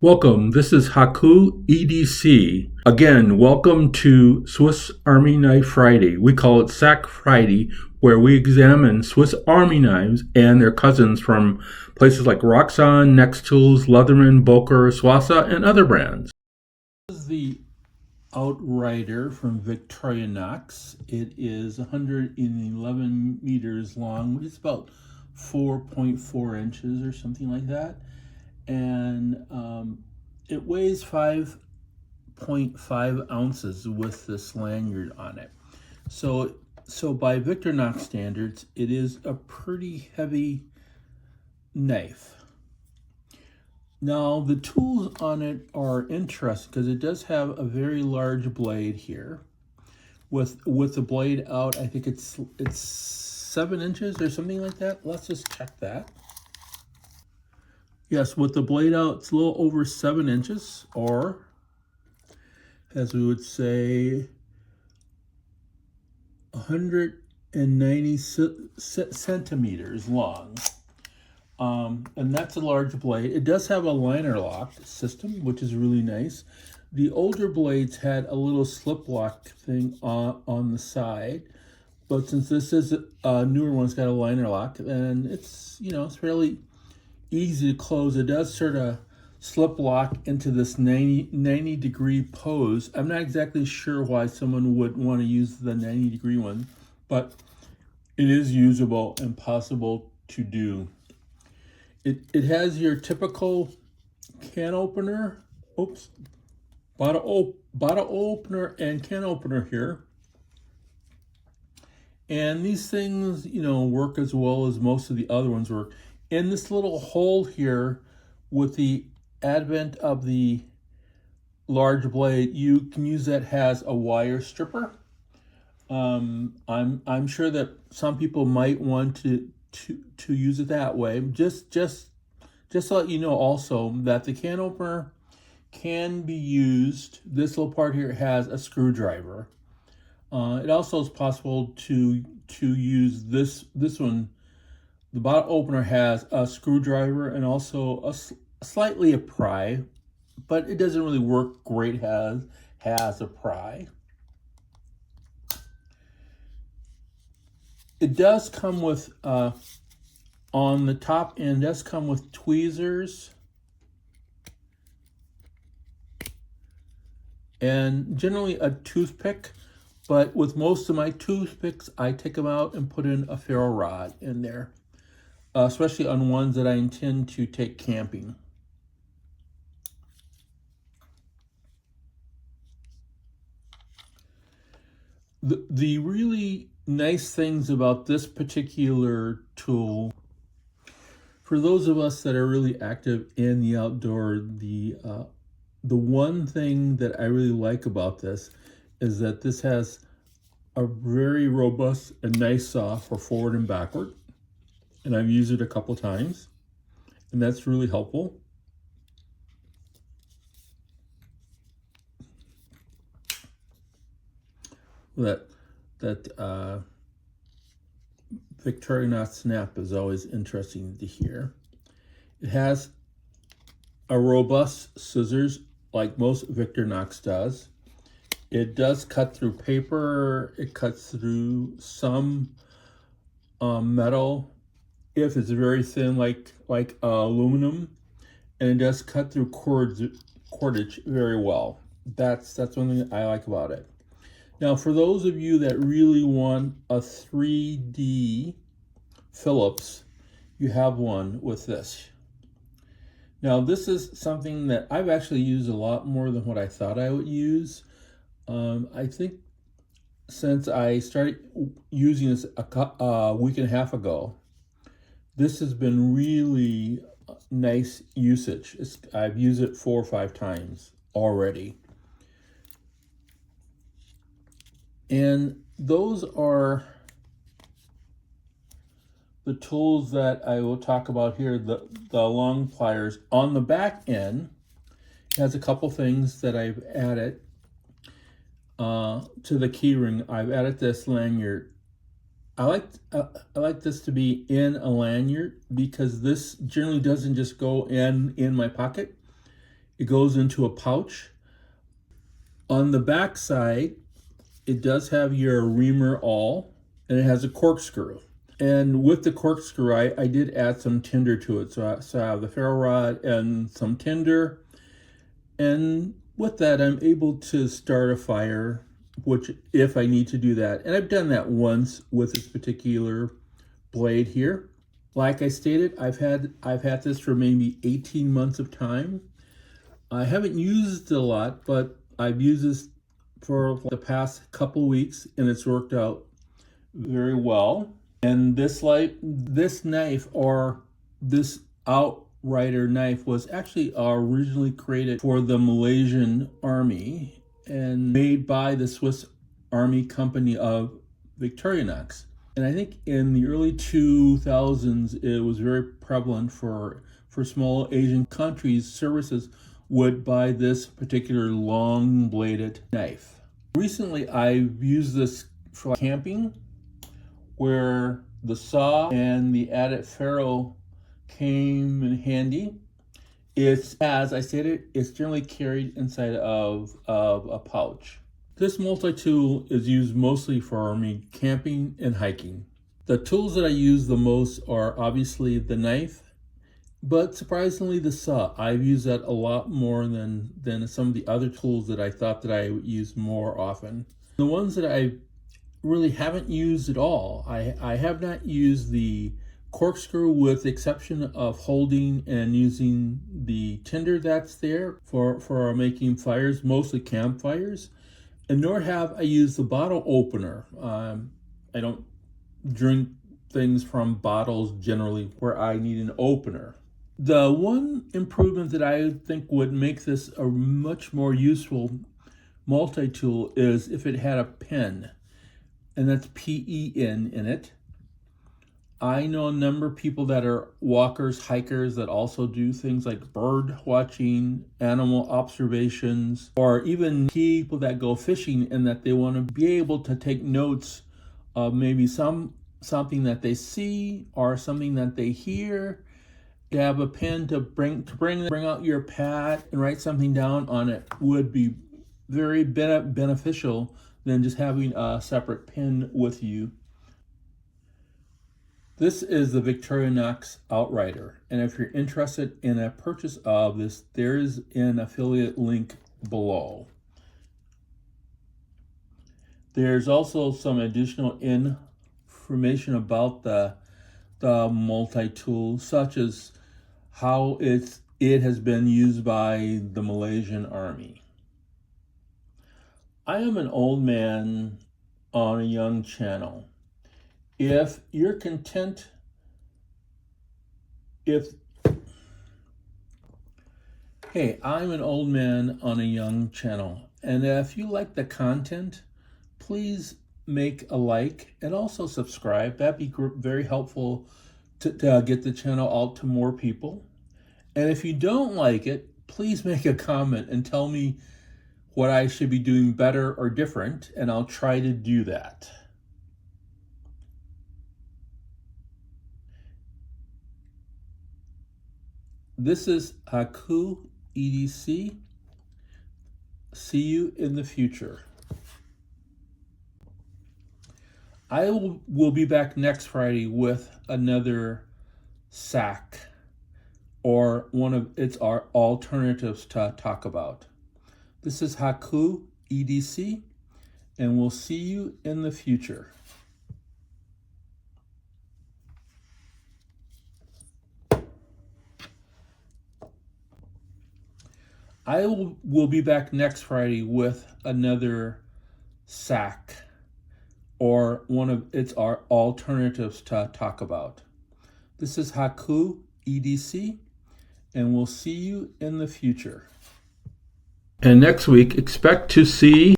Welcome, this is Haku EDC. Again, welcome to Swiss Army Knife Friday. We call it SAK Friday, where we examine Swiss Army knives and their cousins from places like Roxon, Nextools, Leatherman, Boker, Swassa, and other brands. This is the Outrider from Victorinox. It is 111 meters long, which is about 4.4 inches or something like that. And it weighs 5.5 ounces with this lanyard on it. So by Victorinox standards, it is a pretty heavy knife. Now the tools on it are interesting because it does have a very large blade here. With the blade out, I think it's 7 inches or something like that. Let's just check that. Yes, with the blade out, it's a little over 7 inches, or as we would say, 190 centimeters long. And that's a large blade. It does have a liner lock system, which is really nice. The older blades had a little slip lock thing on the side, but since this is a newer one, it's got a liner lock, and it's fairly easy to close. It does sort of slip lock into this 90 degree pose. I'm not exactly sure why someone would want to use the 90 degree one, but it is usable and possible to do. It has your typical can opener, bottle opener and can opener here. And these things, work as well as most of the other ones work. In this little hole here, with the advent of the large blade, you can use that as a wire stripper. I'm sure that some people might want to use it that way. Just to let you know also that the can opener can be used. This little part here has a screwdriver. It also is possible to use this one. The bottle opener has a screwdriver and also slightly a pry, but it doesn't really work great as a pry. It does come with, on the top end, does come with tweezers and generally a toothpick, but with most of my toothpicks, I take them out and put in a ferro rod in there. Especially on ones that I intend to take camping. The really nice things about this particular tool, for those of us that are really active in the outdoor, the one thing that I really like about this is that this has a very robust and nice saw for forward and backward. And I've used it a couple times, and that's really helpful. That Victorinox snap is always interesting to hear. It has a robust scissors like most Victorinox does. It does cut through paper. It cuts through some metal if it's very thin, like aluminum, and it does cut through cordage very well. That's one thing I like about it. Now, for those of you that really want a 3D Phillips, you have one with this. Now, this is something that I've actually used a lot more than what I thought I would use. I think since I started using this a week and a half ago, this has been really nice usage. I've used it 4 or 5 times already. And those are the tools that I will talk about here, the long pliers. On the back end, it has a couple things that I've added to the key ring. I've added this lanyard. I like this to be in a lanyard because this generally doesn't just go in my pocket. It goes into a pouch. On the back side, it does have your reamer awl, and it has a corkscrew. And with the corkscrew, I did add some tinder to it. So I have the ferro rod and some tinder. And with that, I'm able to start a fire, which if I need to do that. And I've done that once with this particular blade here. Like I stated, I've had this for maybe 18 months of time. I haven't used it a lot, but I've used this for the past couple weeks, and it's worked out very well. And this knife, or this Outrider knife, was actually originally created for the Malaysian Army and made by the Swiss Army company of Victorinox. And I think in the early 2000s, it was very prevalent for small Asian countries. Services would buy this particular long-bladed knife. Recently, I've used this for camping, where the saw and the added ferro came in handy. It's, as I stated, it's generally carried inside of a pouch. This multi-tool is used mostly for me camping and hiking. The tools that I use the most are obviously the knife, but surprisingly the saw. I've used that a lot more than some of the other tools that I thought that I would use more often. The ones that I really haven't used at all, I have not used the corkscrew, with the exception of holding and using the tinder that's there for making fires, mostly campfires. And nor have I used the bottle opener. I don't drink things from bottles generally where I need an opener. The one improvement that I think would make this a much more useful multi-tool is if it had a pen, and that's P-E-N in it. I know a number of people that are walkers, hikers, that also do things like bird watching, animal observations, or even people that go fishing, and that they want to be able to take notes of maybe something that they see or something that they hear. To have a pen to bring out your pad and write something down on it would be very beneficial than just having a separate pen with you. This is the Victorinox Outrider, and if you're interested in a purchase of this, there is an affiliate link below. There's also some additional information about the multi-tool, such as how it has been used by the Malaysian Army. I am an old man on a young channel. If you're content, hey, I'm an old man on a young channel, and if you like the content, please make a like and also subscribe. That'd be very helpful to get the channel out to more people. And if you don't like it, please make a comment and tell me what I should be doing better or different, and I'll try to do that. This is SAK EDC. See you in the future. I will be back next Friday with another SAK, or one of its alternatives to talk about. This is SAK EDC, and we'll see you in the future. I will be back next Friday with another SAK, or one of its alternatives to talk about. This is SAK EDC, and we'll see you in the future. And next week, expect to see